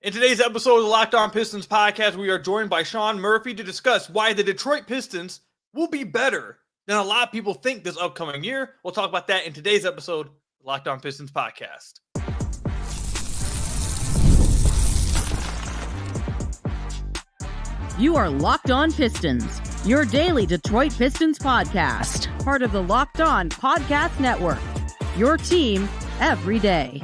In today's episode of the Locked On Pistons podcast, we are joined by Sean Murphy to discuss why the Detroit Pistons will be better than a lot of people think this upcoming year. We'll talk about that in today's episode of the Locked On Pistons podcast. You are Locked On Pistons, your daily Detroit Pistons podcast, part of the Locked On Podcast Network, your team every day.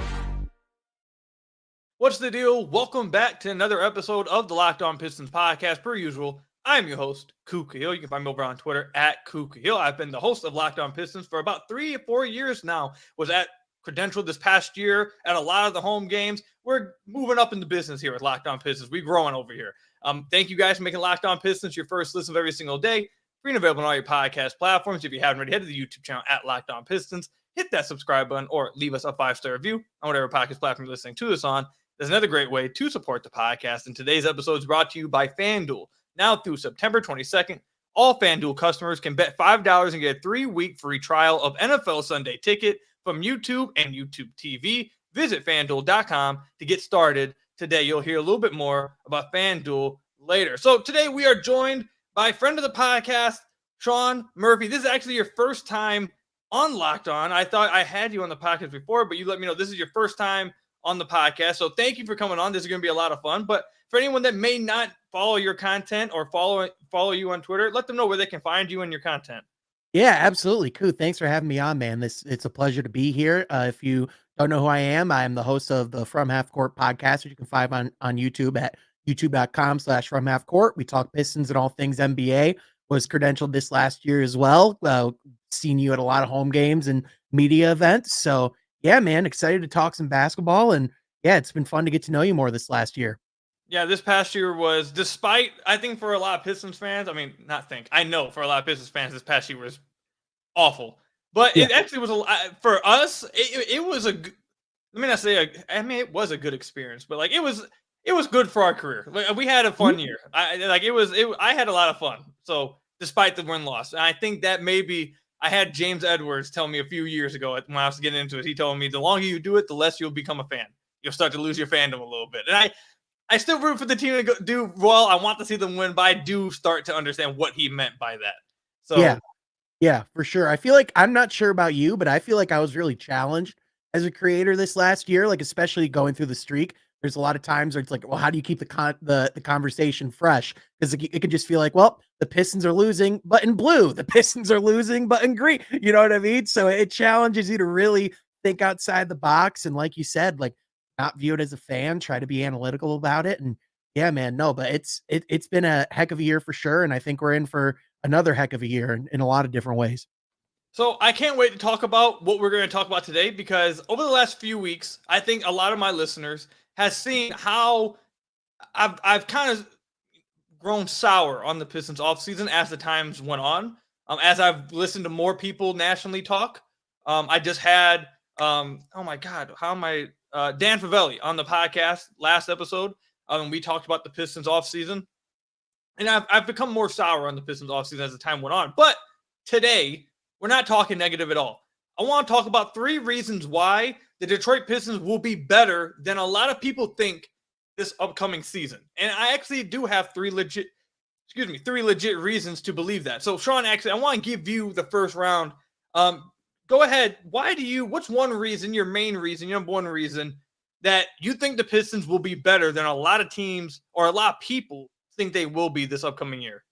What's the deal? Welcome back to another episode of the Locked On Pistons podcast. Per usual, I'm your host, Kuka Hill. You can find me over on Twitter at Kuka Hill. I've been the host of Locked On Pistons for about 3 or 4 years now. Was at credentialed this past year at a lot of the home games. We're moving up in the business here at Locked On Pistons. We're growing over here. Thank you guys for making Locked On Pistons your first listen of every single day. Free and available on all your podcast platforms. If you haven't already, head to the YouTube channel at Locked On Pistons. Hit that subscribe button or leave us a 5-star review on whatever podcast platform you're listening to this on. There's another great way to support the podcast, and today's episode is brought to you by FanDuel. Now through September 22nd, all FanDuel customers can bet $5 and get a 3-week free trial of NFL Sunday Ticket from YouTube and YouTube TV. Visit FanDuel.com to get started today. You'll hear a little bit more about FanDuel later. So today we are joined by friend of the podcast, Sean Murphy. This is actually your first time on Locked On. I thought I had you on the podcast before, but you let me know this is your first time on the podcast. So thank you for coming on. This is going to be a lot of fun. But for anyone that may not follow your content or follow you on Twitter, let them know where they can find you and your content. Yeah, absolutely. Cool. Thanks for having me on, man. It's a pleasure to be here. If you don't know who I am the host of the From Half Court podcast, which you can find on YouTube at youtube.com/From Half Court. We talk Pistons and all things NBA. Was credentialed this last year as well. Seen you at a lot of home games and media events. So yeah, man, excited to talk some basketball. And yeah, it's been fun to get to know you more this last year. Yeah, this past year was, despite, I think for a lot of Pistons fans, I know for a lot of Pistons fans, this past year was awful. But yeah. It actually was, for us, it was it was a good experience, but like it was good for our career. Like, we had a fun year. I had a lot of fun. So despite the win-loss, and I think that maybe I had James Edwards tell me a few years ago when I was getting into it. He told me the longer you do it, the less you'll become a fan. You'll start to lose your fandom a little bit. And I still root for the team to do well. I want to see them win, but I do start to understand what he meant by that. So yeah, for sure. I feel like, I'm not sure about you, but I feel like I was really challenged as a creator this last year, like especially going through the streak. There's a lot of times where it's like, well, how do you keep the conversation fresh? Because it could just feel like, well, the Pistons are losing, but in blue. The Pistons are losing, but in green. You know what I mean? So it challenges you to really think outside the box. And like you said, like not view it as a fan, try to be analytical about it. And yeah, man, no, but it's been a heck of a year for sure. And I think we're in for another heck of a year in a lot of different ways. So I can't wait to talk about what we're going to talk about today, because over the last few weeks, I think a lot of my listeners has seen how I've kind of grown sour on the Pistons offseason as the times went on. As I've listened to more people nationally talk, I just had, Dan Favelli on the podcast last episode. We talked about the Pistons offseason. And I've become more sour on the Pistons offseason as the time went on. But today, we're not talking negative at all. I want to talk about 3 reasons why the Detroit Pistons will be better than a lot of people think this upcoming season. And I actually do have 3 legit reasons to believe that. So Sean, actually, I want to give you the first round. Go ahead. What's one reason, your main reason, your number one reason that you think the Pistons will be better than a lot of teams or a lot of people think they will be this upcoming year?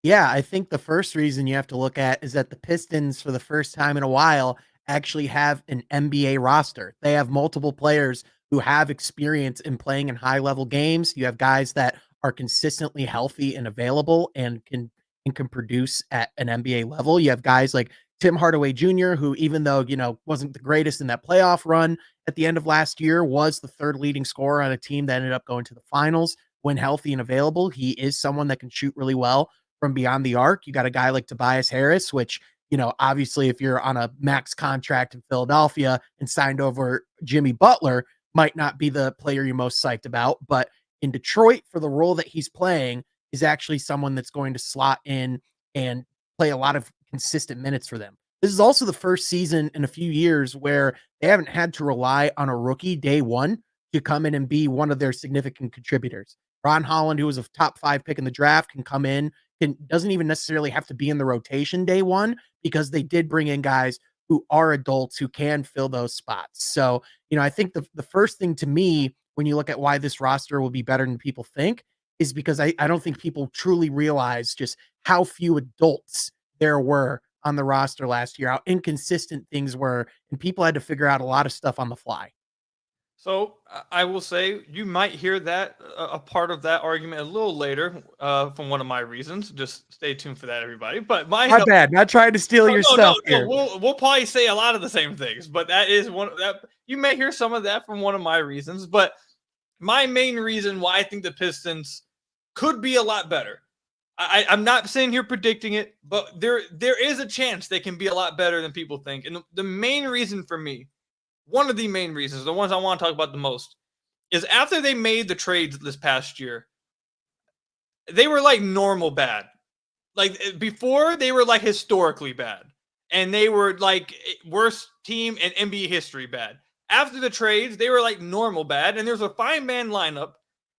Yeah, I think the first reason you have to look at is that the Pistons, for the first time in a while, actually have an NBA roster. They have multiple players who have experience in playing in high-level games. You have guys that are consistently healthy and available and can produce at an NBA level. You have guys like Tim Hardaway Jr., who, even though, wasn't the greatest in that playoff run at the end of last year, was the 3rd leading scorer on a team that ended up going to the finals. When healthy and available, he is someone that can shoot really well from beyond the arc. You got a guy like Tobias Harris, which, obviously if you're on a max contract in Philadelphia and signed over Jimmy Butler, might not be the player you're most psyched about. But in Detroit, for the role that he's playing, is actually someone that's going to slot in and play a lot of consistent minutes for them. This is also the first season in a few years where they haven't had to rely on a rookie day one to come in and be one of their significant contributors. Ron Holland, who was a top 5 pick in the draft, can come in, doesn't even necessarily have to be in the rotation day one, because they did bring in guys who are adults who can fill those spots. So, I think the first thing to me, when you look at why this roster will be better than people think, is because I don't think people truly realize just how few adults there were on the roster last year, how inconsistent things were, and people had to figure out a lot of stuff on the fly. So I will say you might hear that a part of that argument a little later from one of my reasons. Just stay tuned for that, everybody. But not bad. Not trying to steal your stuff here. We'll probably say a lot of the same things, but that is one that you may hear some of that from one of my reasons. But my main reason why I think the Pistons could be a lot better. I'm not sitting here predicting it, but there is a chance they can be a lot better than people think. And the main reason for me, one of the main reasons, the ones I want to talk about the most, is after they made the trades this past year, they were like normal bad. Like before, they were like historically bad. And they were like worst team in NBA history bad. After the trades, they were like normal bad. And there's a 5-man lineup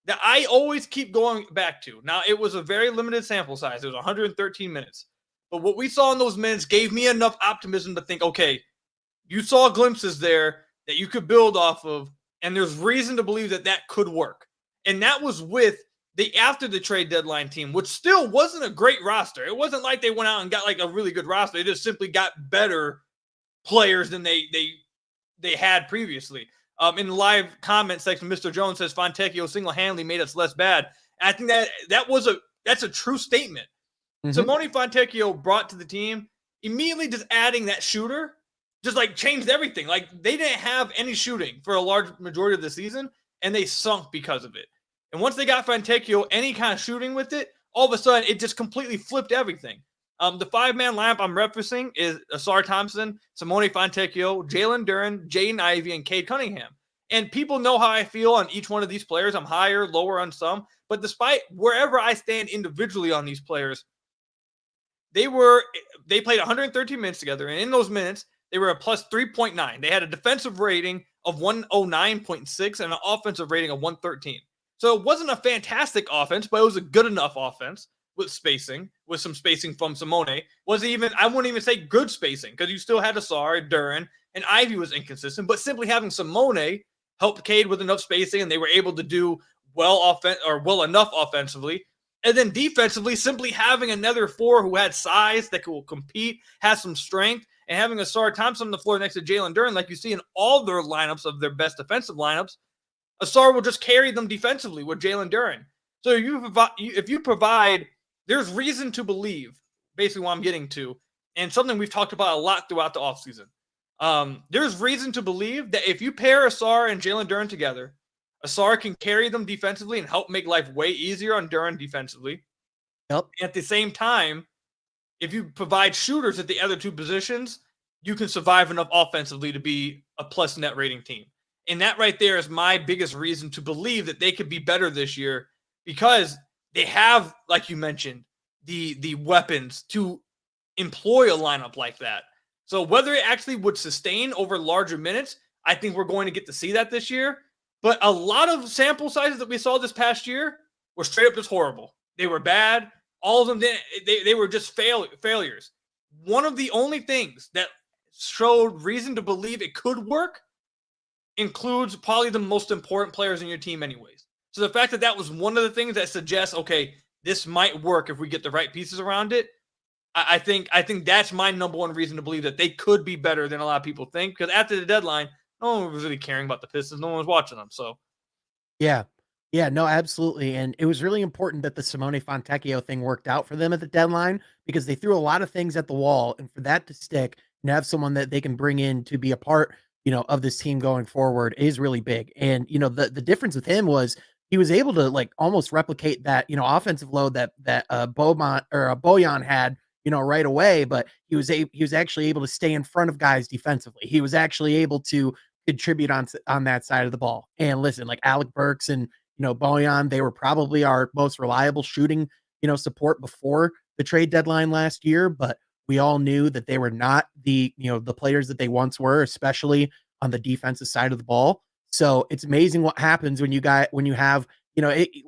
that I always keep going back to. Now, it was a very limited sample size. It was 113 minutes. But what we saw in those minutes gave me enough optimism to think, okay, you saw glimpses there that you could build off of, and there's reason to believe that that could work. And that was with the after the trade deadline team, which still wasn't a great roster. It wasn't like they went out and got like a really good roster. They just simply got better players than they had previously. In the live comment section, Mr. Jones says Fontecchio single-handedly made us less bad. And I think that's a true statement. Mm-hmm. Simone Fontecchio brought to the team immediately just adding that shooter just like changed everything. Like they didn't have any shooting for a large majority of the season, and they sunk because of it. And once they got Fontecchio any kind of shooting with it, all of a sudden it just completely flipped everything. The 5-man lineup I'm referencing is Ausar Thompson, Simone Fontecchio, Jalen Duren, Jaden Ivey, and Cade Cunningham. And people know how I feel on each one of these players. I'm higher, lower on some. But despite wherever I stand individually on these players, they played 113 minutes together. And in those minutes, they were a plus 3.9. They had a defensive rating of 109.6 and an offensive rating of 113. So it wasn't a fantastic offense, but it was a good enough offense with some spacing from Simone. I wouldn't even say good spacing, because you still had Ausar, Duren, and Ivy was inconsistent, but simply having Simone helped Cade with enough spacing, and they were able to do well enough offensively. And then defensively, simply having another 4 who had size that could compete, has some strength, and having Ausar Thompson on the floor next to Jalen Duren, like you see in all their lineups of their best defensive lineups, Ausar will just carry them defensively with Jalen Duren. So if you provide, there's reason to believe, basically what I'm getting to, and something we've talked about a lot throughout the offseason. There's reason to believe that if you pair Ausar and Jalen Duren together, Ausar can carry them defensively and help make life way easier on Duren defensively. Yep. At the same time, if you provide shooters at the other two positions, you can survive enough offensively to be a plus net rating team. And that right there is my biggest reason to believe that they could be better this year, because they have, like you mentioned, the weapons to employ a lineup like that. So whether it actually would sustain over larger minutes, I think we're going to get to see that this year. But a lot of sample sizes that we saw this past year were straight up just horrible. They were bad. All of them didn't. They were just failures. One of the only things that showed reason to believe it could work includes probably the most important players in your team anyways. So the fact that that was one of the things that suggests, okay, this might work if we get the right pieces around it, I think that's my number one reason to believe that they could be better than a lot of people think. Because after the deadline, no one was really caring about the Pistons. No one was watching them. So, yeah, no, absolutely. And it was really important that the Simone Fontecchio thing worked out for them at the deadline, because they threw a lot of things at the wall, and for that to stick and have someone that they can bring in to be a part, of this team going forward is really big. And, the difference with him was he was able to like almost replicate that, offensive load that Bojan had, right away, but he was actually able to stay in front of guys defensively. He was actually able to contribute on that side of the ball. And listen, like Alec Burks and, Bojan, they were probably our most reliable shooting, support before the trade deadline last year, but we all knew that they were not the players that they once were, especially on the defensive side of the ball. So it's amazing what happens when you have,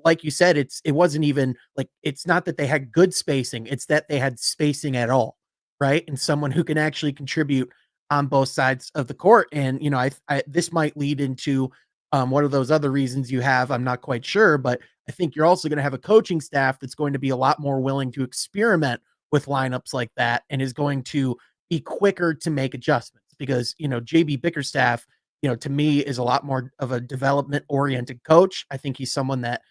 like you said, it wasn't even like, it's not that they had good spacing, it's that they had spacing at all, right? And someone who can actually contribute on both sides of the court. And, this might lead into one of those other reasons you have, I'm not quite sure, but I think you're also going to have a coaching staff that's going to be a lot more willing to experiment with lineups like that and is going to be quicker to make adjustments because, JB Bickerstaff, to me is a lot more of a development oriented coach. I think he's someone that,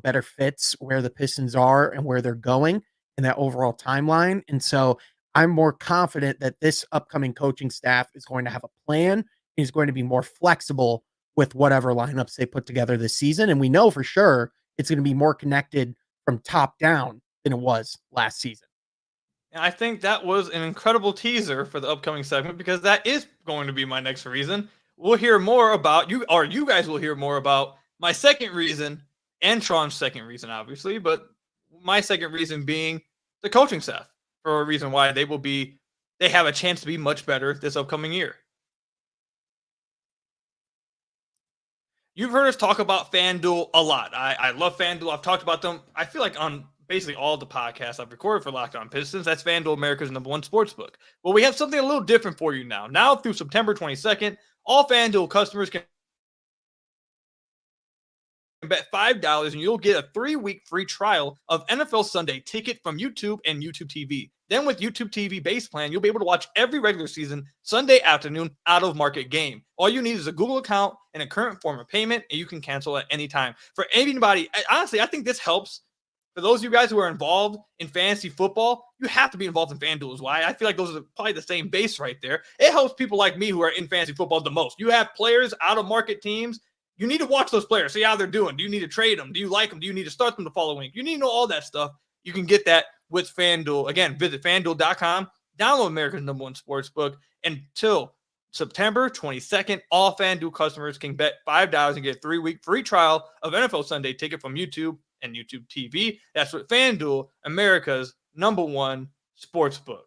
better fits where the Pistons are and where they're going in that overall timeline. And so I'm more confident that this upcoming coaching staff is going to have a plan, is going to be more flexible with whatever lineups they put together this season. And we know for sure it's going to be more connected from top down than it was last season. And I think that was an incredible teaser for the upcoming segment because that is going to be my next reason. We'll hear more about you, or you guys will hear more about my second reason and Sean's second reason, obviously, but my second reason being the coaching staff for a reason why they have a chance to be much better this upcoming year. You've heard us talk about FanDuel a lot. I love FanDuel. I've talked about them, I feel like, on basically all the podcasts I've recorded for Locked On Pistons. That's FanDuel, America's #1 sportsbook. Well, we have something a little different for you now. Now through September 22nd, all FanDuel customers can bet $5 and you'll get a 3-week free trial of NFL Sunday Ticket from YouTube and YouTube TV. Then with YouTube TV base plan, you'll be able to watch every regular season Sunday afternoon out-of-market game. All you need is a Google account and a current form of payment, and you can cancel at any time. For anybody, honestly, I think this helps. For those of you guys who are involved in fantasy football, you have to be involved in FanDuel. Is why I feel like those are probably the same base right there. It helps people like me who are in fantasy football the most. You have players, out-of-market teams. You need to watch those players, see how they're doing. Do you need to trade them? Do you like them? Do you need to start them the following week? You need to know all that stuff. You can get that with FanDuel. Again, visit FanDuel.com, download America's #1 sportsbook. Until September 22nd, all FanDuel customers can bet $5 and get a 3-week free trial of NFL Sunday Ticket from YouTube and YouTube TV. That's what FanDuel, America's #1 sportsbook.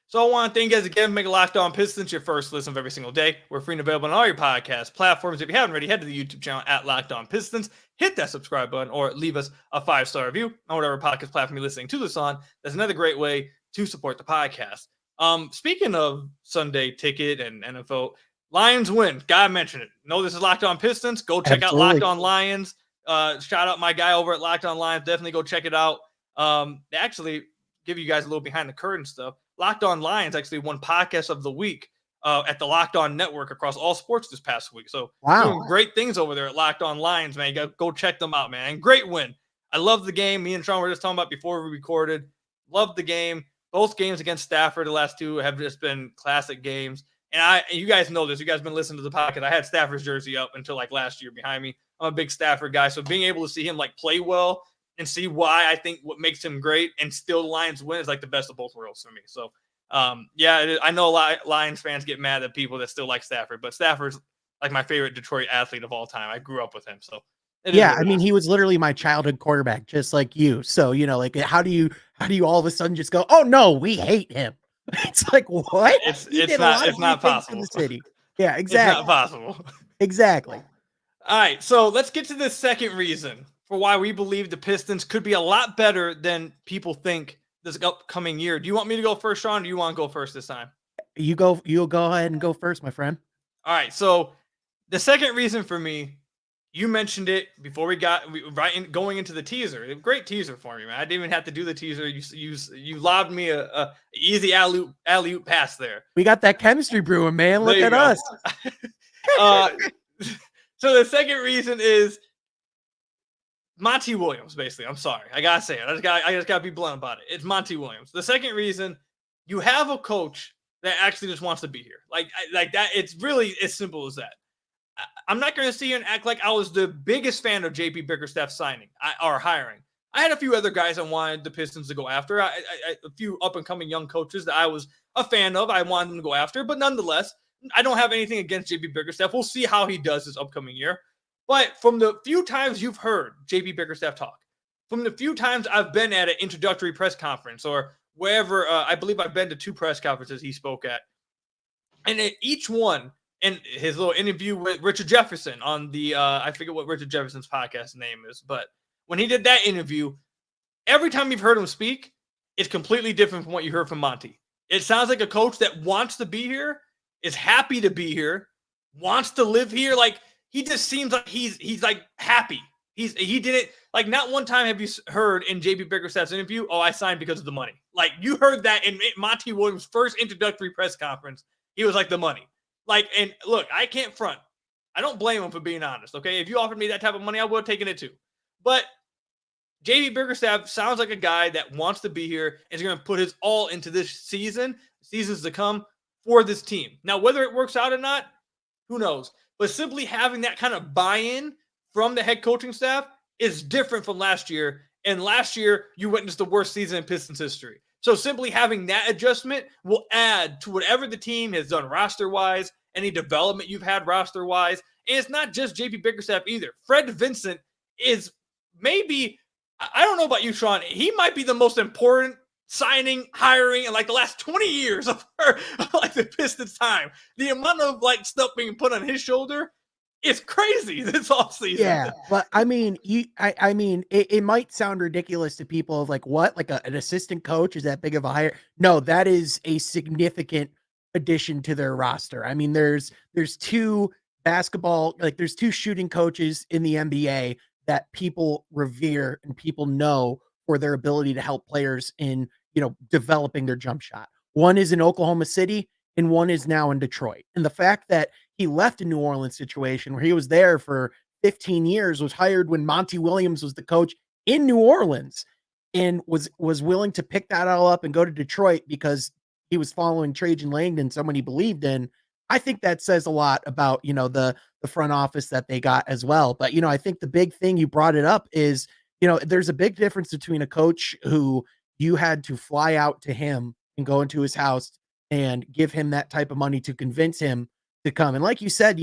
So I want to thank you guys again for making Locked On Pistons your first listen of every single day. We're free and available on all your podcast platforms. If you haven't already, head to the YouTube channel at Locked On Pistons. Hit that subscribe button or leave us a 5-star review on whatever podcast platform you're listening to this on. That's another great way to support the podcast. Speaking of Sunday Ticket and NFL, Lions win. Gotta mention it. No, this is Locked On Pistons. Go check out Locked On Lions. Shout out my guy over at Locked On Lions. Definitely go check it out. They actually give you guys a little behind the curtain stuff. Locked On Lions actually won Podcast of the Week at the Locked On Network across all sports this past week. So doing great things over there at Locked On Lions, man. You go check them out, man. And great win. I love the game. Me and Sean were just talking about before we recorded. Love the game. Both games against Stafford, the last two, have just been classic games. And you guys know this. You guys have been listening to the podcast. I had Stafford's jersey up until like last year behind me. I'm a big Stafford guy. So being able to see him like play well and see why I think what makes him great and still the Lions win is like the best of both worlds for me. So, I know a lot of Lions fans get mad at people that still like Stafford, but Stafford's like my favorite Detroit athlete of all time. I grew up with him. So, he was literally my childhood quarterback, just like you. So, like, how do you all of a sudden just go, oh no, we hate him? It's like, what? It's not possible. In the city. Yeah, exactly. It's not possible. Exactly. All right. So let's get to the second reason for why we believe the Pistons could be a lot better than people think this upcoming year. Do you want me to go first, Sean? Or do you want to go first this time? You'll go ahead and go first, my friend. All right. So the second reason for me, you mentioned it before going into the teaser. A great teaser for me, man. I didn't even have to do the teaser. You lobbed me a easy alley-oop pass there. We got that chemistry brewing, man. Look at us. So the second reason is Monty Williams, basically. I'm sorry. I gotta say it. I just gotta be blunt about it. It's Monty Williams. The second reason, you have a coach that actually just wants to be here. Like that. It's really as simple as that. I'm not going to sit here and act like I was the biggest fan of JP Bickerstaff signing or hiring. I had a few other guys I wanted the Pistons to go after. A few up-and-coming young coaches that I was a fan of. I wanted them to go after. But nonetheless, I don't have anything against JP Bickerstaff. We'll see how he does this upcoming year. But from the few times you've heard JP Bickerstaff talk, from the few times I've been at an introductory press conference or wherever, I believe I've been to 2 press conferences he spoke at, And each one, and his little interview with Richard Jefferson on the, I forget what Richard Jefferson's podcast name is, but when he did that interview, every time you've heard him speak, it's completely different from what you heard from Monty. It sounds like a coach that wants to be here, is happy to be here, wants to live here. Like, he just seems like he's like happy. He did it. Like, not one time have you heard in JB Bickerstaff's interview, oh, I signed because of the money. Like, you heard that in Monty Williams' first introductory press conference. He was like, the money. Like, and look, I can't front. I don't blame him for being honest, okay? If you offered me that type of money, I would have taken it too. But JB Bickerstaff sounds like a guy that wants to be here and is going to put his all into this season, seasons to come for this team. Now, whether it works out or not, who knows? But simply having that kind of buy-in from the head coaching staff is different from last year. And last year, you witnessed the worst season in Pistons history. So simply having that adjustment will add to whatever the team has done roster-wise, any development you've had roster-wise. And it's not just JB Bickerstaff either. Fred Vincent is maybe, I don't know about you, Sean, he might be the most important signing, hiring in like the last 20 years of like the Pistons time. The amount of like stuff being put on his shoulder is crazy this offseason. Yeah, but I mean, it might sound ridiculous to people of like, what, like an assistant coach is that big of a hire? No, that is a significant addition to their roster. I mean, there's two there's two shooting coaches in the NBA that people revere and people know for their ability to help players in, developing their jump shot. One is in Oklahoma City and one is now in Detroit. And the fact that he left a New Orleans situation where he was there for 15 years, was hired when Monty Williams was the coach in New Orleans, and was willing to pick that all up and go to Detroit because he was following Trajan Langdon, someone he believed in. I think that says a lot about, the front office that they got as well. But, I think the big thing, you brought it up, is, there's a big difference between a coach who you had to fly out to him and go into his house and give him that type of money to convince him to come. And like you said,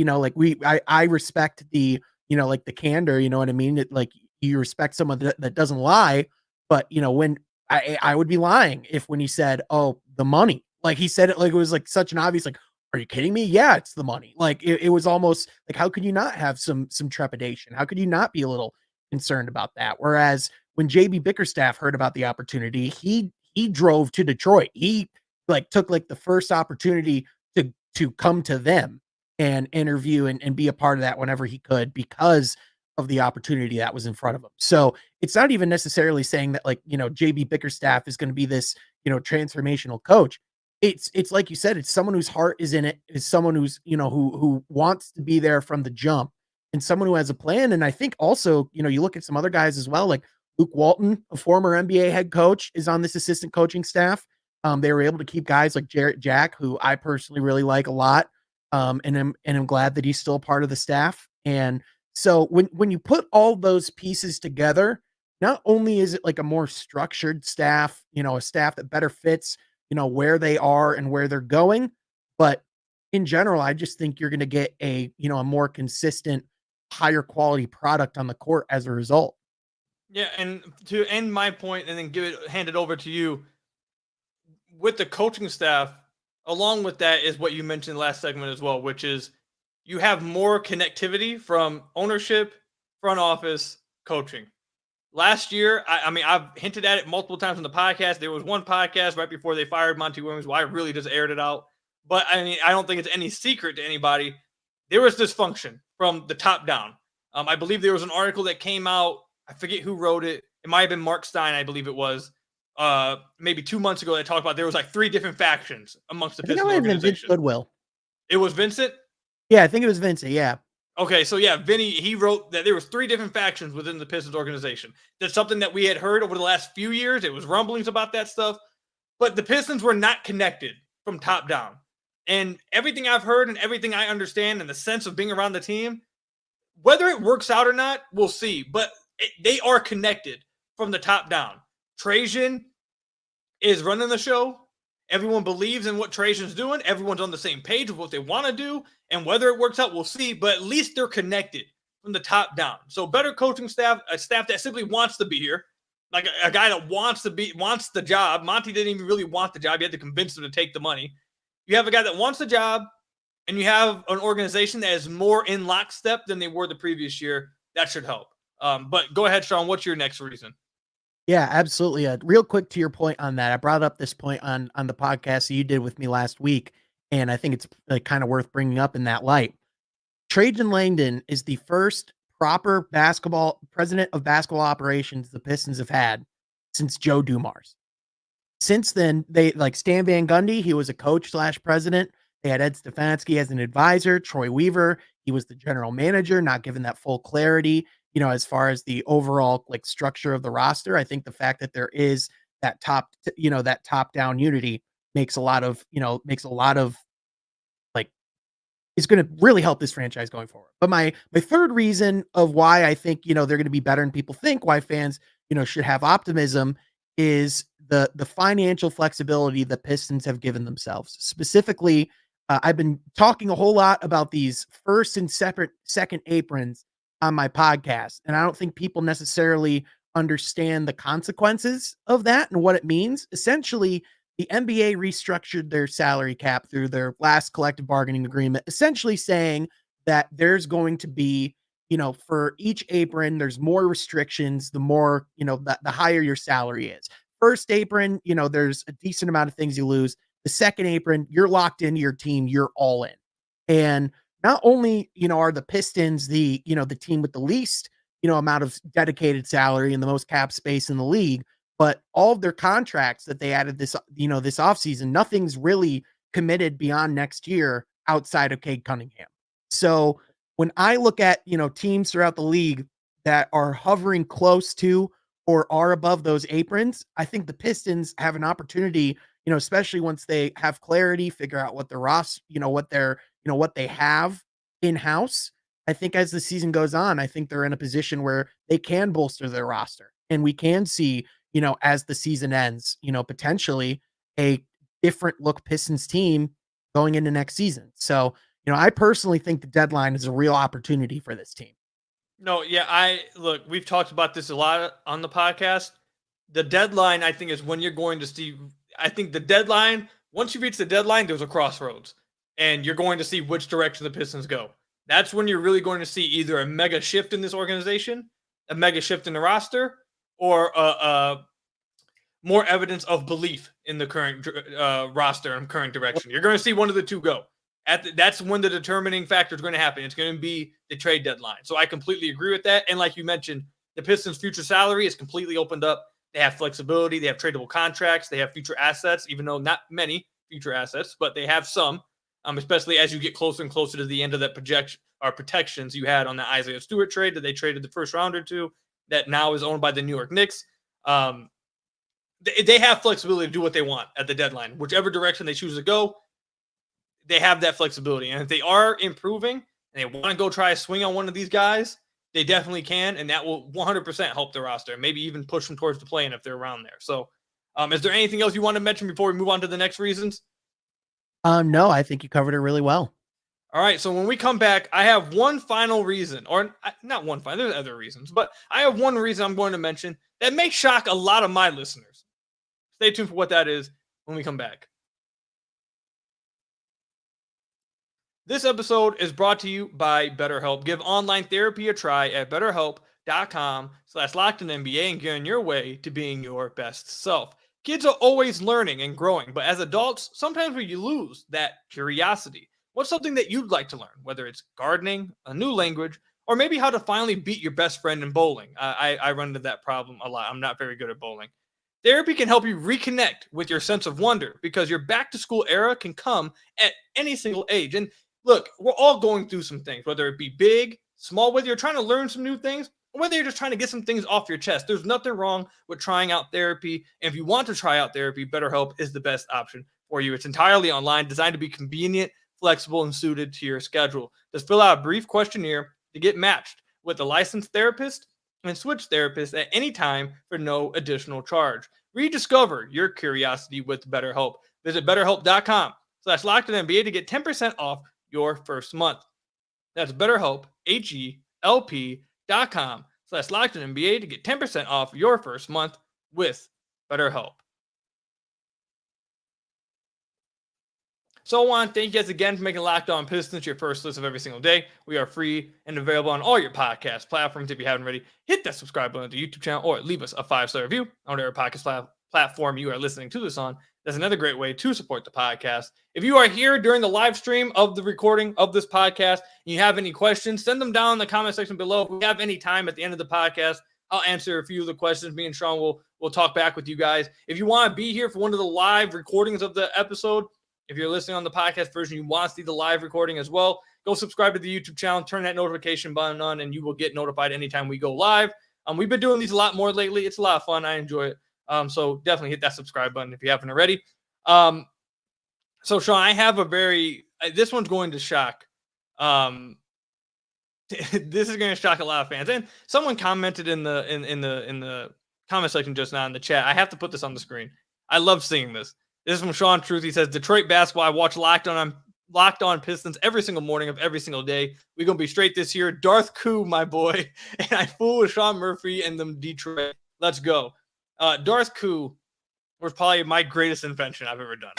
I respect the, like the candor, you know what I mean? Like, you respect someone that doesn't lie, but when I would be lying when he said, oh, the money, like he said it, like it was like such an obvious, like, are you kidding me? Yeah, it's the money. Like it was almost like, how could you not have some trepidation? How could you not be a little concerned about that? Whereas when JB Bickerstaff heard about the opportunity, he drove to Detroit. He took the first opportunity to come to them and interview and be a part of that whenever he could, because of the opportunity that was in front of him. So it's not even necessarily saying that JB Bickerstaff is going to be this, transformational coach. It's like you said, it's someone whose heart is in it, is someone who's, who wants to be there from the jump, and someone who has a plan. And I think also, you look at some other guys as well, like Luke Walton, a former NBA head coach, is on this assistant coaching staff. They were able to keep guys like Jarrett Jack, who I personally really like a lot. And I'm glad that he's still part of the staff. And so when you put all those pieces together, not only is it like a more structured staff, a staff that better fits, where they are and where they're going, but in general, I just think you're going to get a more consistent, higher quality product on the court as a result. Yeah, and to end my point and then hand it over to you, with the coaching staff, along with that is what you mentioned last segment as well, which is you have more connectivity from ownership, front office, coaching. Last year, I mean, I've hinted at it multiple times on the podcast. There was one podcast right before they fired Monty Williams where I really just aired it out. But I mean, I don't think it's any secret to anybody. There was dysfunction from the top down. I believe there was an article that came out. I forget who wrote it. It might have been Mark Stein, I believe it was. Maybe 2 months ago, they talked about there was like 3 different factions amongst the Pistons organization. Goodwill. It was Vincent? Yeah, I think it was Vincent. Yeah. Okay, so yeah, Vinny, he wrote that there was 3 different factions within the Pistons organization. That's something that we had heard over the last few years. It was rumblings about that stuff, but the Pistons were not connected from top down. And everything I've heard and everything I understand and the sense of being around the team, whether it works out or not, we'll see. But they are connected from the top down. Trajan is running the show. Everyone believes in what Trajan's doing. Everyone's on the same page with what they want to do. And whether it works out, we'll see. But at least they're connected from the top down. So better coaching staff, a staff that simply wants to be here. Like a guy that wants the job. Monty didn't even really want the job. He had to convince him to take the money. you have a guy that wants the job, and you have an organization that is more in lockstep than they were the previous year. That should help. But go ahead, Sean. What's your next reason? Yeah, absolutely. Real quick to your point on that, I brought up this point on the podcast that you did with me last week, and I think it's like kind of worth bringing up in that light. Trajan Langdon is the first proper president of basketball operations the Pistons have had since Joe Dumars. Since then, they like Stan Van Gundy, he was a coach / president. They had Ed Stefanski as an advisor, Troy Weaver, he was the general manager, not given that full clarity, as far as the overall like structure of the roster. I think the fact that there is that that top down unity makes a lot of, like is going to really help this franchise going forward. But my third reason of why I think, they're going to be better and people think why fans, should have optimism is the financial flexibility the Pistons have given themselves. Specifically, I've been talking a whole lot about these first and second aprons on my podcast, and I don't think people necessarily understand the consequences of that and what it means. Essentially, the NBA restructured their salary cap through their last collective bargaining agreement, essentially saying that there's going to be, for each apron, there's more restrictions, the more, the higher your salary is. First apron, there's a decent amount of things you lose. The second apron, you're locked into your team, you're all in. And not only, are the Pistons the team with the least, amount of dedicated salary and the most cap space in the league, but all of their contracts that they added this offseason, nothing's really committed beyond next year outside of Cade Cunningham. So when I look at, teams throughout the league that are hovering close to or are above those aprons, I think the Pistons have an opportunity, especially once they have clarity, figure out what their roster, what they have in-house. I think as the season goes on, I think they're in a position where they can bolster their roster, and we can see, as the season ends, potentially a different look Pistons team going into next season. So, I personally think the deadline is a real opportunity for this team. No, yeah, we've talked about this a lot on the podcast. The deadline, I think, is when you're going to see, I think the deadline, once you reach the deadline, there's a crossroads, and you're going to see which direction the Pistons go. That's when you're really going to see either a mega shift in this organization, a mega shift in the roster, or more evidence of belief in the current roster and current direction. You're going to see one of the two go. That's when the determining factor is going to happen. It's going to be the trade deadline. So I completely agree with that. And like you mentioned, the Pistons' future salary is completely opened up. They have flexibility. They have tradable contracts. They have future assets, even though not many future assets, but they have some, especially as you get closer and closer to the end of that protections you had on the Isaiah Stewart trade that they traded the first rounder to, that now is owned by the New York Knicks. They have flexibility to do what they want at the deadline. Whichever direction they choose to go, they have that flexibility. And if they are improving and they want to go try a swing on one of these guys, they definitely can, and that will 100% help the roster, maybe even push them towards the play-in if they're around there. So is there anything else you want to mention before we move on to the next reasons? No, I think you covered it really well. All right, so when we come back, I have one final reason, or not one final, there's other reasons, but I have one reason I'm going to mention that may shock a lot of my listeners. Stay tuned for what that is when we come back. This episode is brought to you by BetterHelp. Give online therapy a try at BetterHelp.com/LockedOnNBA and get on your way to being your best self. Kids are always learning and growing, but as adults, sometimes we lose that curiosity. What's something that you'd like to learn, whether it's gardening, a new language, or maybe how to finally beat your best friend in bowling? I run into that problem a lot. I'm not very good at bowling. Therapy can help you reconnect with your sense of wonder because your back-to-school era can come at any single age. And look, we're all going through some things, whether it be big, small, whether you're trying to learn some new things, or whether you're just trying to get some things off your chest. There's nothing wrong with trying out therapy. And if you want to try out therapy, BetterHelp is the best option for you. It's entirely online, designed to be convenient, flexible, and suited to your schedule. Just fill out a brief questionnaire to get matched with a licensed therapist and switch therapists at any time for no additional charge. Rediscover your curiosity with BetterHelp. Visit BetterHelp.com/LockedOnNBA to get 10% off your first month. That's BetterHelp, HELP.com/LockedOnNBA to get 10% off your first month with BetterHelp. So I want to thank you guys again for making Locked On Pistons your first listen of every single day. We are free and available on all your podcast platforms. If you haven't already, hit that subscribe button to the YouTube channel or leave us a 5-star review on whatever podcast platform you are listening to this on. That's another great way to support the podcast. If you are here during the live stream of the recording of this podcast and you have any questions, send them down in the comment section below. If we have any time at the end of the podcast, I'll answer a few of the questions. Me and Sean will talk back with you guys. If you want to be here for one of the live recordings of the episode, if you're listening on the podcast version, you want to see the live recording as well, go subscribe to the YouTube channel, turn that notification button on, and you will get notified anytime we go live. We've been doing these a lot more lately. It's a lot of fun. I enjoy it. So definitely hit that subscribe button if you haven't already. So Sean, I have this one's going to shock. This is going to shock a lot of fans. And someone commented in the comment section just now in the chat. I have to put this on the screen. I love seeing this. This is from Sean Truth. He says, Detroit basketball, I watch Locked On Pistons every single morning of every single day. We're going to be straight this year. Darth Koo, my boy. And I fool with Sean Murphy and them Detroit. Let's go. Darth Koo was probably my greatest invention I've ever done.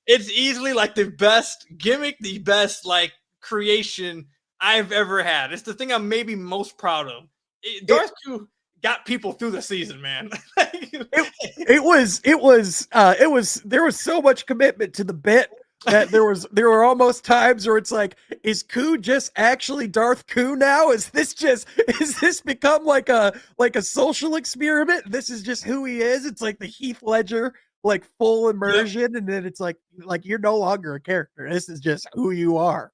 It's easily like the best gimmick, the best like creation I've ever had. It's the thing I'm maybe most proud of. Darth Koo got people through the season, man. There was so much commitment to the bit that there were almost times where it's like, is Koo just actually Darth Koo now? Is this become like a social experiment? This is just who he is. It's like the Heath Ledger, like full immersion. Yep. And then it's like you're no longer a character. This is just who you are.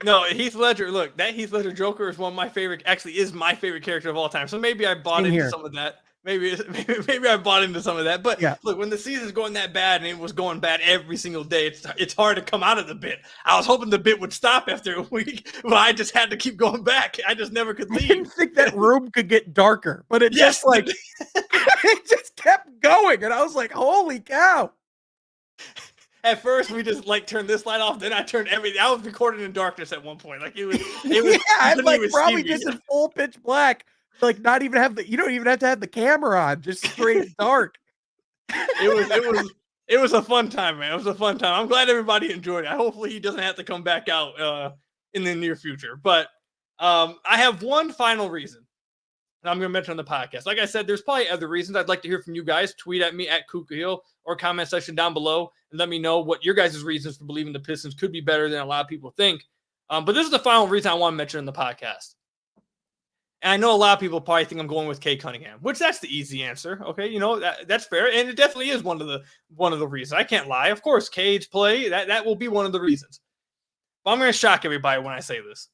No, Heath Ledger. Look, that Heath Ledger Joker is one of my favorite. Actually, is my favorite character of all time. So maybe I bought into some of that. Maybe I bought into some of that. But yeah. Look, when the season's going that bad and it was going bad every single day, it's hard to come out of the bit. I was hoping the bit would stop after a week, but I just had to keep going back. I just never could leave. I didn't think that room could get darker, but it just like it just kept going, and I was like, "Holy cow!" At first, we just like turned this light off. Then I turned everything. I was recording in darkness at one point. Like it was yeah, I'd like probably just in full pitch black. Like not even have you don't even have to have the camera on, just straight dark. It was a fun time, man. It was a fun time. I'm glad everybody enjoyed it. Hopefully he doesn't have to come back out in the near future. But I have one final reason that I'm going to mention on the podcast. Like I said, there's probably other reasons. I'd like to hear from you guys. Tweet at me at Kukahill or comment section down below and let me know what your guys' reasons for believing the Pistons could be better than a lot of people think. But this is the final reason I want to mention in the podcast. And I know a lot of people probably think I'm going with Cade Cunningham, which that's the easy answer. Okay, you know that's fair, and it definitely is one of the reasons. I can't lie. Of course, Cade's play that will be one of the reasons. But I'm going to shock everybody when I say this.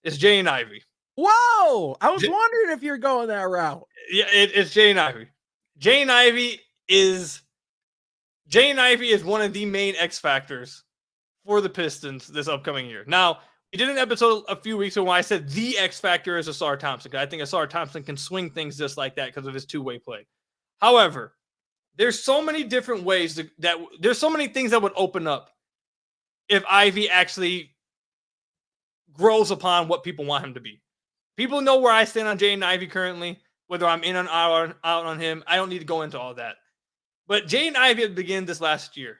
It's Jaden Ivey. Whoa! I was wondering if you're going that route. Yeah, it's Jaden Ivey. Jaden Ivey is one of the main X factors for the Pistons this upcoming year. Now, we did an episode a few weeks ago when I said the X factor is Asar Thompson. I think Asar Thompson can swing things just like that because of his two-way play. However, there's so many different ways there's so many things that would open up if Ivey actually grows upon what people want him to be. People know where I stand on Jaden Ivey currently, whether I'm in or out on him. I don't need to go into all that. But Jaden Ivey at the beginning this last year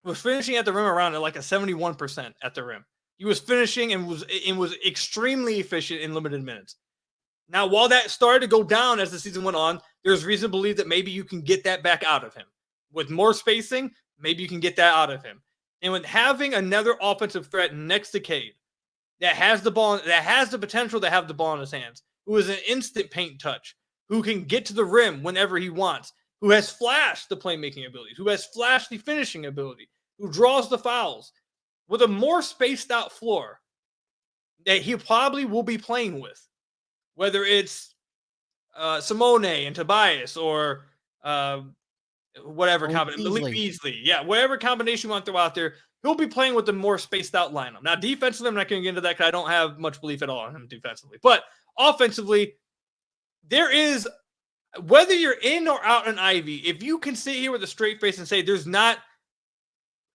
was finishing at the rim around at like a 71% at the rim. He was finishing and was extremely efficient in limited minutes. Now, while that started to go down as the season went on, there's reason to believe that maybe you can get that back out of him. With more spacing, maybe you can get that out of him. And with having another offensive threat next to Cade that has the ball, that has the potential to have the ball in his hands, who is an instant paint touch, who can get to the rim whenever he wants, who has flashed the playmaking ability, who has flashed the finishing ability, who draws the fouls, with a more spaced out floor that he probably will be playing with, whether it's Simone and Tobias or whatever combination, Malik Beasley. Yeah, whatever combination you want to throw out there, he'll be playing with a more spaced out lineup. Now, defensively, I'm not going to get into that because I don't have much belief at all in him defensively. But offensively, there is, whether you're in or out on Ivy, if you can sit here with a straight face and say there's not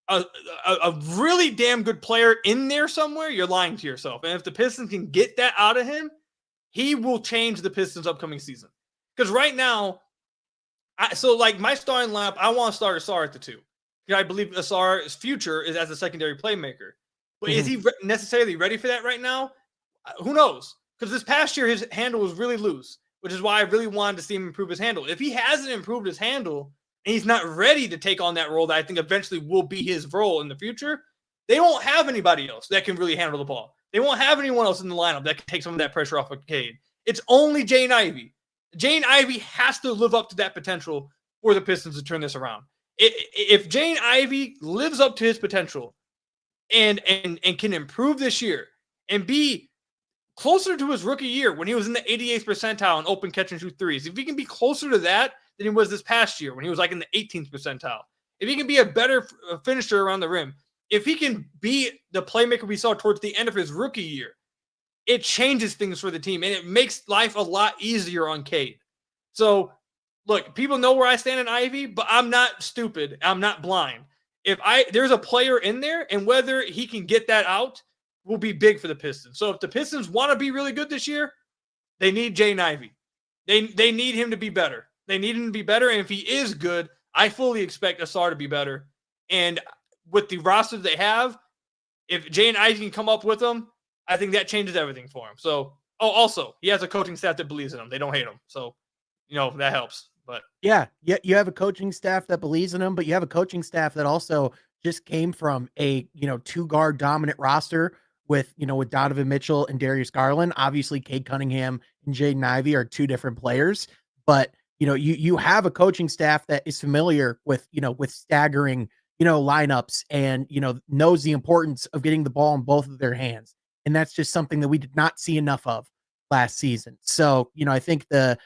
a really damn good player in there somewhere, you're lying to yourself. And if the Pistons can get that out of him, he will change the Pistons upcoming season. Because right now, my starting lineup, I want to start Asar at the 2. I believe Asar's future is as a secondary playmaker. But is Mhm. he necessarily ready for that right now? Who knows? Because this past year, his handle was really loose, which is why I really wanted to see him improve his handle. If he hasn't improved his handle and he's not ready to take on that role that I think eventually will be his role in the future, they won't have anybody else that can really handle the ball. They won't have anyone else in the lineup that can take some of that pressure off of Cade. It's only Jaden Ivey. Jaden Ivey has to live up to that potential for the Pistons to turn this around. If Jaden Ivey lives up to his potential and can improve this year and be closer to his rookie year when he was in the 88th percentile in open catch and shoot threes, if he can be closer to that than he was this past year when he was like in the 18th percentile, if he can be a better finisher around the rim, if he can be the playmaker we saw towards the end of his rookie year, it changes things for the team and it makes life a lot easier on Cade. So, look, people know where I stand in Ivy, but I'm not stupid. I'm not blind. If there's a player in there, and whether he can get that out will be big for the Pistons. So if the Pistons want to be really good this year, they need Jaden Ivey. They need him to be better. They need him to be better. And if he is good, I fully expect Asar to be better. And with the roster they have, if Jaden Ivey can come up with them, I think that changes everything for him. So, also, he has a coaching staff that believes in him. They don't hate him. So, that helps. But Yeah, you have a coaching staff that believes in him, but you have a coaching staff that also just came from a, two guard dominant roster with, with Donovan Mitchell and Darius Garland. Obviously, Cade Cunningham and Jaden Ivey are two different players, but you have a coaching staff that is familiar with, with staggering, lineups and, knows the importance of getting the ball in both of their hands. And that's just something that we did not see enough of last season. So, I think the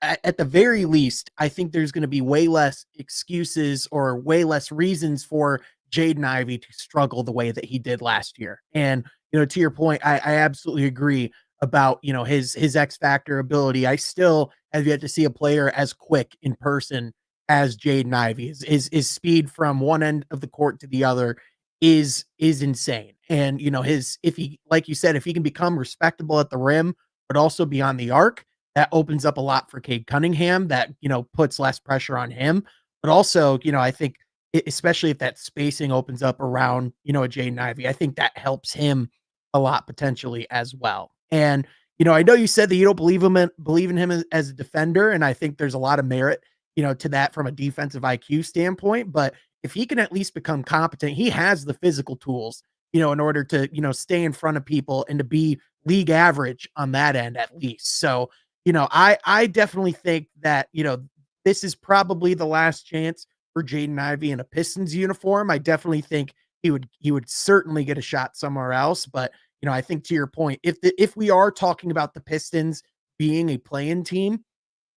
at the very least, I think there's going to be way less excuses or way less reasons for Jaden Ivey to struggle the way that he did last year. And, to your point, I absolutely agree about, his X factor ability. I still have yet to see a player as quick in person as Jaden Ivey. His speed from one end of the court to the other is insane. And, if he, like you said, if he can become respectable at the rim, but also beyond the arc, that opens up a lot for Cade Cunningham that, puts less pressure on him. But also, I think especially if that spacing opens up around, a Jaden Ivey, I think that helps him a lot potentially as well. And, I know you said that you don't believe in him as a defender. And I think there's a lot of merit, to that from a defensive IQ standpoint. But if he can at least become competent, he has the physical tools, in order to, stay in front of people and to be league average on that end at least. So, I definitely think that, this is probably the last chance for Jaden Ivey in a Pistons uniform. I definitely think he would certainly get a shot somewhere else. But, I think to your point, if we are talking about the Pistons being a play-in team,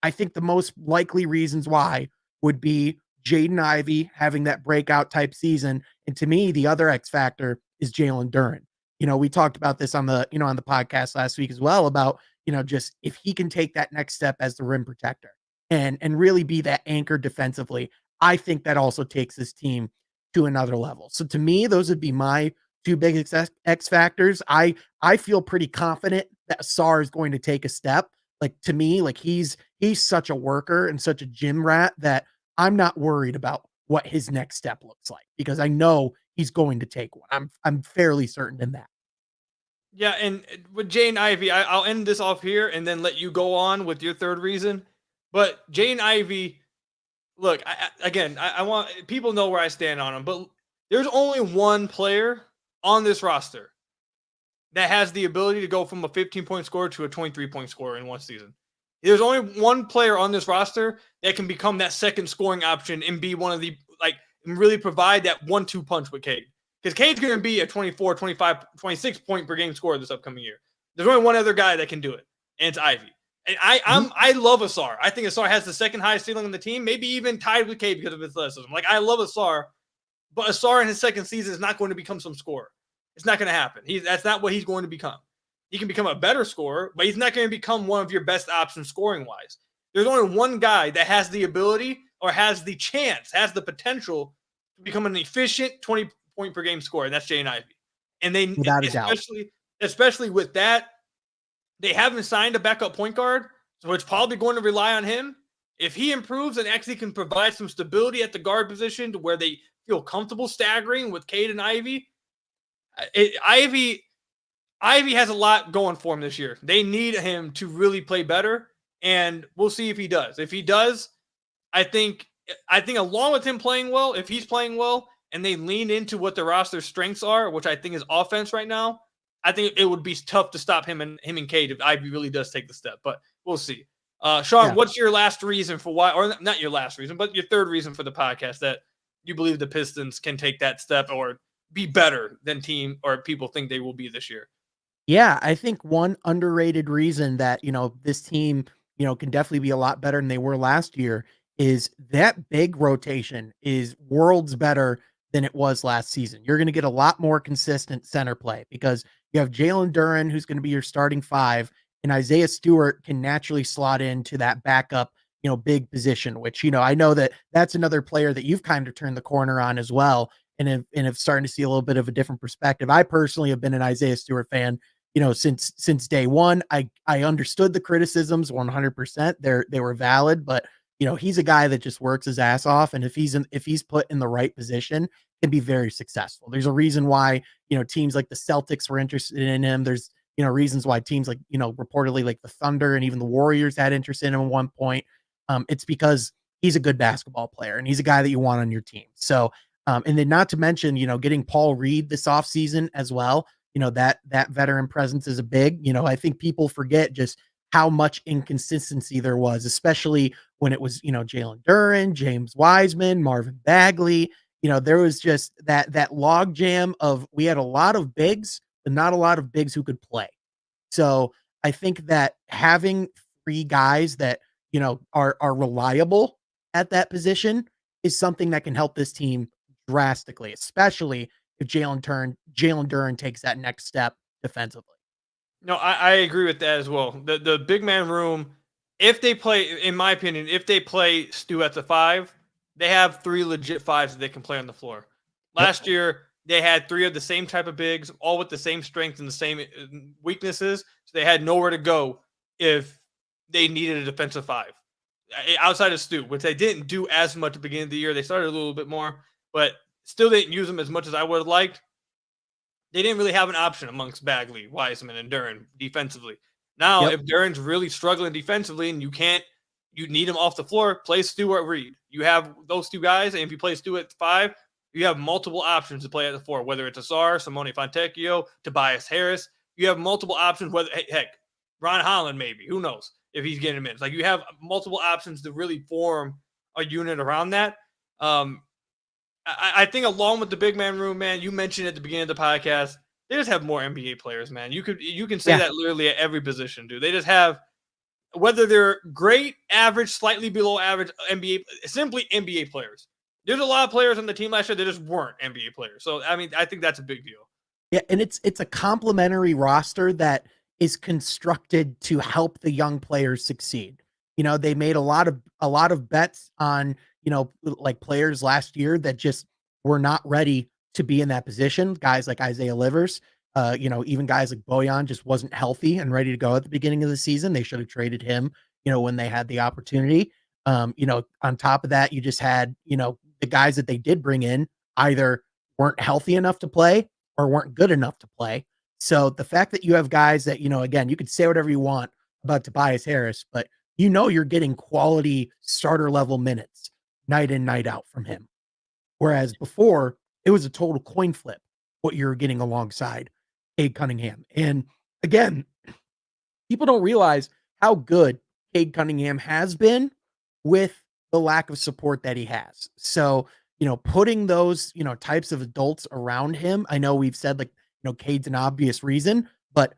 I think the most likely reasons why would be Jaden Ivey having that breakout type season. And to me, the other X factor is Jalen Duren. We talked about this on the, on the podcast last week as well about, just if he can take that next step as the rim protector and really be that anchor defensively, I think that also takes this team to another level. So to me, those would be my two big X factors. I feel pretty confident that Asar is going to take a step. Like to me, like he's such a worker and such a gym rat that I'm not worried about what his next step looks like because I know he's going to take one. I'm fairly certain in that. yeah, and with Jaden Ivey, I'll end this off here and then let you go on with your third reason. But Jaden Ivey, look, I want people know where I stand on him, but there's only one player on this roster that has the ability to go from a 15-point scorer to a 23-point scorer in one season. There's only one player on this roster that can become that second scoring option and be one of the, and really provide that 1-2 punch with Cade. Because Cade's going to be a 24, 25, 26 point per game scorer this upcoming year. There's only one other guy that can do it, and it's Ivy. And I love Asar. I think Asar has the second highest ceiling in the team, maybe even tied with Cade because of his athleticism. I love Asar, but Asar in his second season is not going to become some scorer. It's not going to happen. That's not what he's going to become. He can become a better scorer, but he's not going to become one of your best options scoring-wise. There's only one guy that has the ability or has the chance, has the potential to become an efficient 20-point per game scorer, and that's Jaden Ivey. And they, Without a doubt. especially with that, they haven't signed a backup point guard, so it's probably going to rely on him. If he improves and actually can provide some stability at the guard position to where they feel comfortable staggering with Cade and Ivy, Ivy has a lot going for him this year. They need him to really play better, and we'll see if he does. If he does, I think along with him playing well, if he's playing well and they lean into what the roster strengths are, which I think is offense right now, I think it would be tough to stop him and Cade if Ivy really does take the step. But we'll see. Sean, what's your last reason for why, or not your last reason, but your third reason for the podcast that you believe the Pistons can take that step or be better than team or people think they will be this year? Yeah, I think one underrated reason that, this team, can definitely be a lot better than they were last year is that big rotation is worlds better than it was last season. You're going to get a lot more consistent center play because you have Jalen Duren, who's going to be your starting five, and Isaiah Stewart can naturally slot into that backup, big position, which, I know that that's another player that you've kind of turned the corner on as well. And have starting to see a little bit of a different perspective. I personally have been an Isaiah Stewart fan, since day one. I understood the criticisms 100%. They were valid, but he's a guy that just works his ass off. And if he's put in the right position, can be very successful. There's a reason why, teams like the Celtics were interested in him. There's, reasons why teams like, reportedly like the Thunder and even the Warriors had interest in him at one point. It's because he's a good basketball player and he's a guy that you want on your team. So, and then not to mention, getting Paul Reed this offseason as well. That veteran presence is a big, I think people forget just how much inconsistency there was, especially when it was, Jalen Duren, James Wiseman, Marvin Bagley. There was just that log jam of, we had a lot of bigs, but not a lot of bigs who could play. So I think that having three guys that, are reliable at that position is something that can help this team drastically, especially if Jalen Duren takes that next step defensively. No, I agree with that as well. The big man room, if they play, in my opinion, if they play Stu at the 5, they have 3 legit 5s that they can play on the floor. Last year, they had 3 of the same type of bigs, all with the same strengths and the same weaknesses. So they had nowhere to go if they needed a defensive 5 outside of Stu, which they didn't do as much at the beginning of the year. They started a little bit more, but still didn't use them as much as I would have liked. They didn't really have an option amongst Bagley, Wiseman, and Duren defensively. Now, if Duren's really struggling defensively and you need him off the floor, play Stewart Reed. You have those 2 guys, and if you play Stewart at 5, you have multiple options to play at the 4, whether it's Asar, Simone Fontecchio, Tobias Harris. You have multiple options, whether, heck, Ron Holland maybe. Who knows if he's getting minutes. Like, you have multiple options to really form a unit around that. I think along with the big man room, man, you mentioned at the beginning of the podcast, they just have more NBA players, man. You can say that literally at every position, dude. They just have, whether they're great, average, slightly below average simply NBA players. There's a lot of players on the team last year that just weren't NBA players. So, I mean, I think that's a big deal. Yeah, and it's a complementary roster that is constructed to help the young players succeed. They made a lot of bets on, like players last year that just were not ready to be in that position. Guys like Isaiah Livers, even guys like Bojan just wasn't healthy and ready to go at the beginning of the season. They should have traded him, when they had the opportunity. On top of that, you just had, the guys that they did bring in either weren't healthy enough to play or weren't good enough to play. So the fact that you have guys that, again, you could say whatever you want about Tobias Harris, but you're getting quality starter level minutes night in, night out from him. Whereas before, it was a total coin flip what you're getting alongside Cade Cunningham. And again, people don't realize how good Cade Cunningham has been with the lack of support that he has. So, putting those, types of adults around him, I know we've said like, Cade's an obvious reason, but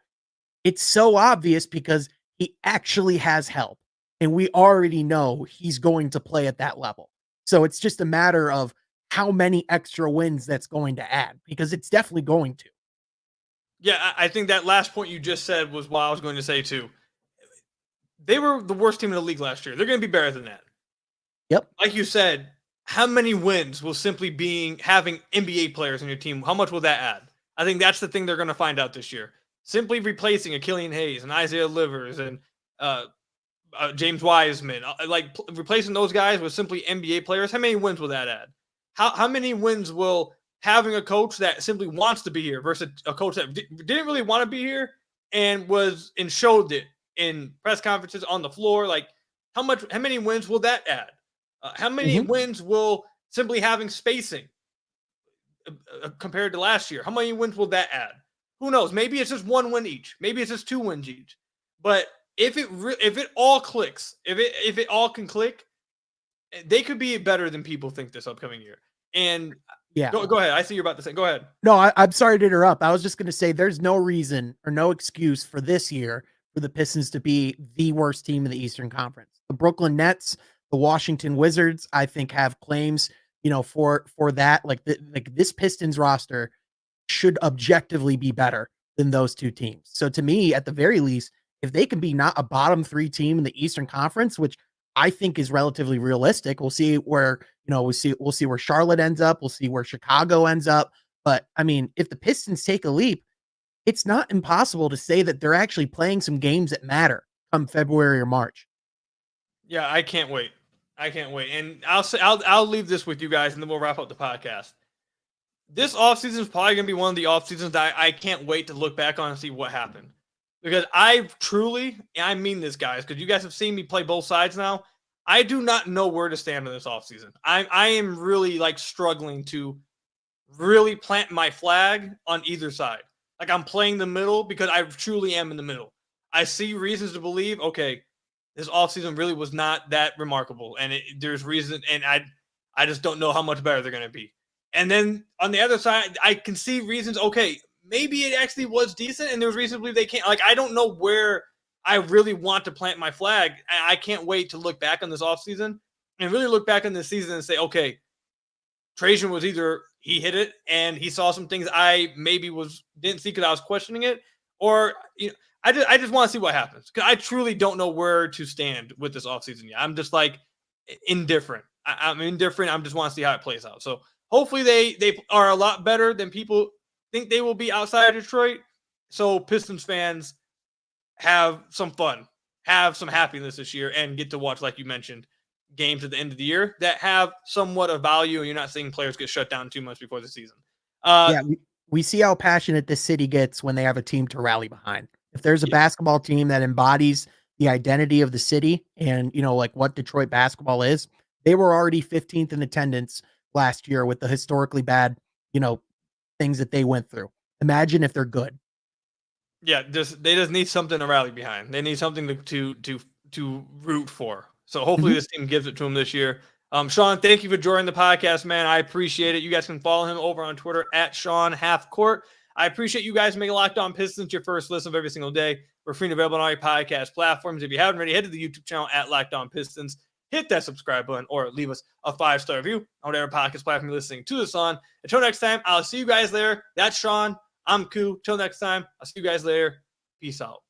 it's so obvious because he actually has help. And we already know he's going to play at that level. So it's just a matter of how many extra wins that's going to add, because it's definitely going to. Yeah, I think that last point you just said was what I was going to say too. They were the worst team in the league last year. They're going to be better than that. Yep. Like you said, how many wins will simply having NBA players on your team? How much will that add? I think that's the thing they're going to find out this year. Simply replacing a Killian Hayes and Isaiah Livers and James Wiseman, replacing those guys with simply NBA players. How many wins will that add? How many wins will having a coach that simply wants to be here versus a coach that didn't really want to be here and showed it in press conferences on the floor? Like, how many wins will that add? How many wins will simply having spacing compared to last year? How many wins will that add? Who knows? Maybe it's just 1 win each. Maybe it's just 2 wins each. But if it all clicks, if it all can click, they could be better than people think this upcoming year. And yeah, go ahead. I see you're about to say. Go ahead. No, I'm sorry to interrupt. I was just going to say there's no reason or no excuse for this year for the Pistons to be the worst team in the Eastern Conference. The Brooklyn Nets, the Washington Wizards, I think have claims, for that. Like this Pistons roster should objectively be better than those two teams. So to me, at the very least, if they can be not a bottom 3 team in the Eastern Conference, which I think is relatively realistic, we'll see where, we'll see where Charlotte ends up. We'll see where Chicago ends up. But I mean, if the Pistons take a leap, it's not impossible to say that they're actually playing some games that matter come February or March. Yeah, I can't wait. And I'll leave this with you guys, and then we'll wrap up the podcast. This offseason is probably going to be one of the off seasons that I can't wait to look back on and see what happened. Because I mean this, guys, because you guys have seen me play both sides now. I do not know where to stand in this offseason. I am really struggling to really plant my flag on either side. Like, I'm playing the middle because I truly am in the middle. I see reasons to believe, okay, this offseason really was not that remarkable. And there's reason, and I just don't know how much better they're going to be. And then on the other side, I can see reasons, okay, maybe it actually was decent, and there's reason to believe they can't. Like, I don't know where I really want to plant my flag. I can't wait to look back on this offseason and really look back on this season and say, okay, Trajan was either he hit it and he saw some things I maybe didn't see because I was questioning it, or I just want to see what happens, because I truly don't know where to stand with this offseason yet. I'm just indifferent. I'm indifferent. I just want to see how it plays out. So hopefully they are a lot better than people think they will be outside of Detroit. So Pistons fans have some fun, have some happiness this year, and get to watch, like you mentioned, games at the end of the year that have somewhat of value, and you're not seeing players get shut down too much before the season. We see how passionate this city gets when they have a team to rally behind. If there's a basketball team that embodies the identity of the city and, what Detroit basketball is, they were already 15th in attendance last year with the historically bad, things that they went through. Imagine if they're good. Yeah, they just need something to rally behind. They need something to root for. So hopefully this team gives it to them this year. Sean, thank you for joining the podcast, man. I appreciate it. You guys can follow him over on Twitter at Sean Halfcourt. I appreciate you guys making Locked On Pistons your first listen of every single day. We're free and available on all your podcast platforms. If you haven't already, head to the YouTube channel at Locked On Pistons. Hit that subscribe button or leave us a 5-star review on whatever podcast platform you're listening to this on. Until next time, I'll see you guys there. That's Sean. I'm Koo. Till next time, I'll see you guys later. Peace out.